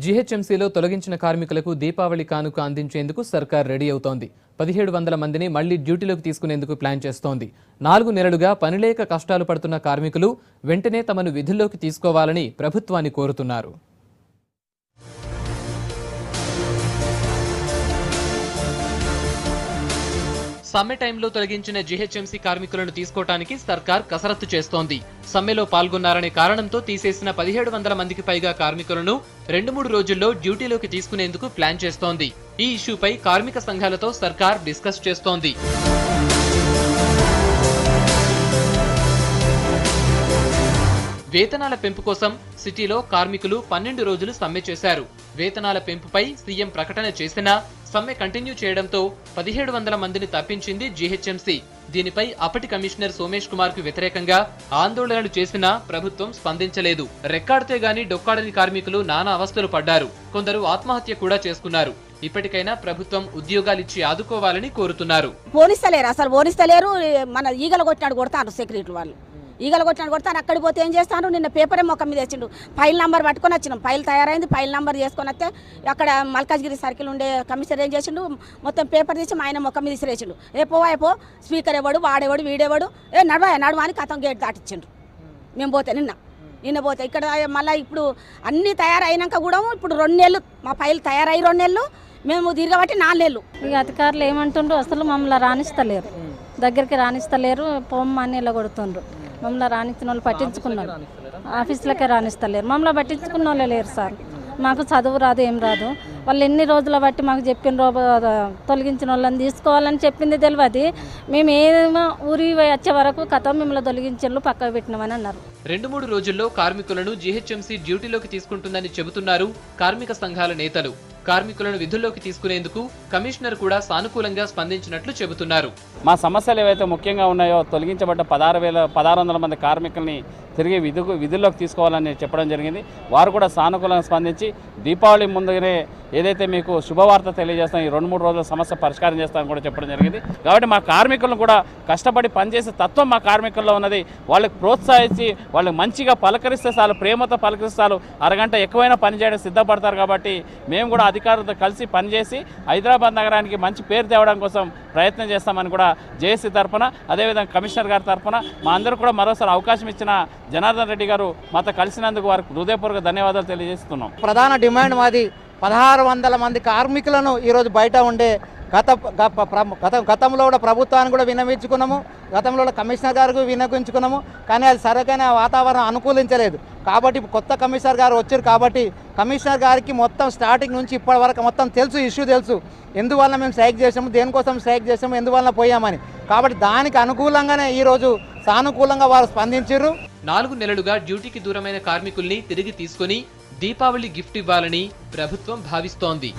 జీహెచ్ఎంసీలో తొలగించిన కార్మికులకు దీపావళి కానుక అందించేందుకు సర్కార్ రెడీ అవుతోంది. 1700 మందిని మళ్లీ డ్యూటీలోకి తీసుకునేందుకు ప్లాన్ చేస్తోంది. 4 నెలలుగా పనిలేక కష్టాలు పడుతున్న కార్మికులు వెంటనే తమను విధుల్లోకి తీసుకోవాలని ప్రభుత్వాన్ని కోరుతున్నారు. సమ్మె టైంలో తొలగించిన జీహెచ్ఎంసీ కార్మికులను తీసుకోవడానికి సర్కార్ కసరత్తు చేస్తోంది. సమ్మెలో పాల్గొన్నారనే కారణంతో తీసేసిన 1700 మందికి పైగా కార్మికులను 2-3 రోజుల్లో డ్యూటీలోకి తీసుకునేందుకు ప్లాన్ చేస్తోంది. ఈ ఇష్యూపై కార్మిక సంఘాలతో సర్కార్ డిస్కస్ చేస్తోంది. వేతనాల పెంపు కోసం సిటీలో కార్మికులు 12 రోజులు సమ్మె చేశారు. వేతనాల పెంపుపై సీఎం ప్రకటన చేసినా సమ్మె కంటిన్యూ చేయడంతో 1700 మందిని తప్పించింది జీహెచ్ఎంసీ. దీనిపై అప్పటి కమిషనర్ సోమేష్ కుమార్ కు వ్యతిరేకంగా ఆందోళనలు చేసినా ప్రభుత్వం స్పందించలేదు. రెక్కాడితే గాని డొక్కాడని కార్మికులు నానా అవస్థలు పడ్డారు. కొందరు ఆత్మహత్య కూడా చేసుకున్నారు. ఇప్పటికైనా ప్రభుత్వం ఉద్యోగాలిచ్చి ఆదుకోవాలని కోరుతున్నారు. పోనిస్తలేరు. మన ఈగలు కొట్టినాడు కొడతారు సెక్యూరిటీ వాళ్ళు. ఈగలు కొట్టాను అక్కడికి పోతే ఏం చేస్తాను, నిన్న పేపరే మొక్క మీద వేసిండు. ఫైల్ నెంబర్ పట్టుకొని వచ్చినాం. ఫైల్ తయారైంది, ఫైల్ నెంబర్ చేసుకొని వస్తే అక్కడ మల్కాజ్గిరి సర్కిల్ ఉండే కమిషనర్ ఏం చేసిండు, మొత్తం పేపర్ తీసి ఆయన మొక్క మీద విసిరేసిండు. పో స్పీకర్ ఎవడు, వాడేవాడు, వీడేవాడు, నడువా అని కథం గేట్ దాటిచ్చిండు. మేము పోతే నిన్న పోతే ఇక్కడ మళ్ళీ ఇప్పుడు అన్నీ తయారైనాక కూడా ఇప్పుడు 2 నెలలు మా ఫైల్ తయారై 2 నెలలు మేము తిరగబట్టి 4 నెలలు. ఇక అధికారులు ఏమంటుండ్రు, అసలు మమ్మల్ని రాణిస్తలేరు, దగ్గరికి రాణిస్తలేరు, పొమ్మని ఇలా కొడుతుండ్రు. మమ్మల్ని రాణించిన వాళ్ళు పట్టించుకున్నారు, ఆఫీసులకే రాణిస్తలేరు. మమ్మల్ని పట్టించుకున్న వాళ్ళే లేరు సార్. మాకు చదువు రాదు, ఏం రాదు. వాళ్ళు ఎన్ని రోజుల బట్టి మాకు చెప్పిన తొలగించిన వాళ్ళని తీసుకోవాలని చెప్పింది తెలియదు. మేము ఏమో ఊరి వచ్చే వరకు కథ మిమ్మల్ని తొలగించు పక్కకు పెట్టినామని అన్నారు. 2-3 రోజుల్లో కార్మికులను జీహెచ్ఎంసీ డ్యూటీలోకి తీసుకుంటుందని చెబుతున్నారు కార్మిక సంఘాల నేతలు. కార్మికులను విధుల్లోకి తీసుకునేందుకు కమిషనర్ కూడా సానుకూలంగా స్పందించినట్లు చెబుతున్నారు. మా సమస్యలు ఏవైతే ముఖ్యంగా ఉన్నాయో తొలగించబడ్డ 1600 మంది కార్మికుల్ని తిరిగి విధుల్లోకి తీసుకోవాలని చెప్పడం జరిగింది. వారు కూడా సానుకూలంగా స్పందించి దీపావళి ముందుగానే ఏదైతే మీకు శుభవార్త తెలియజేస్తాం, ఈ 2-3 రోజుల సమస్య పరిష్కారం చేస్తామని కూడా చెప్పడం జరిగింది. కాబట్టి మా కార్మికులను కూడా కష్టపడి పనిచేసే తత్వం మా కార్మికుల్లో ఉన్నది. వాళ్ళకి ప్రోత్సహించి వాళ్ళకి మంచిగా పలకరిస్తే చాలు, ప్రేమతో పలకరిస్తే చాలు, అరగంట ఎక్కువైనా పని చేయడం సిద్ధపడతారు. కాబట్టి మేము కూడా అధికారులతో కలిసి పనిచేసి హైదరాబాద్ నగరానికి మంచి పేరు తేవడం కోసం ప్రయత్నం చేస్తామని కూడా జేఏసీ తరఫున, అదేవిధంగా కమిషనర్ గారి తరఫున మా అందరూ కూడా మరోసారి అవకాశం ఇచ్చిన జనార్దన్ రెడ్డి గారు మాతో కలిసినందుకు వారికి హృదయపూర్వక ధన్యవాదాలు తెలియజేస్తున్నాం. ప్రధాన డిమాండ్ మాది 1600 మంది కార్మికులను ఈరోజు బయట ఉండే గతంలో కూడా ప్రభుత్వాన్ని కూడా విన్నవించుకున్నాము, గతంలో కమిషనర్ గారికి విన్నవించుకున్నాము. కానీ అది సరైన వాతావరణం అనుకూలించలేదు. కాబట్టి కొత్త కమిషనర్ గారు వచ్చారు. కాబట్టి కమిషనర్ గారికి మొత్తం స్టార్టింగ్ నుంచి ఇప్పటి వరకు మొత్తం తెలుసు, ఇష్యూ తెలుసు, ఎందువల్ల మేము స్ట్రైక్ చేసాము, దేనికోసం స్ట్రైక్ చేసాము, ఎందువల్ల పోయామని. కాబట్టి దానికి అనుకూలంగానే ఈరోజు సానుకూలంగా వారు స్పందించారు. 4 నెలలుగా డ్యూటీకి దూరమైన కార్మికుల్ని తిరిగి తీసుకుని దీపావళి గిఫ్ట్ ఇవ్వాలని ప్రభుత్వం భావిస్తోంది.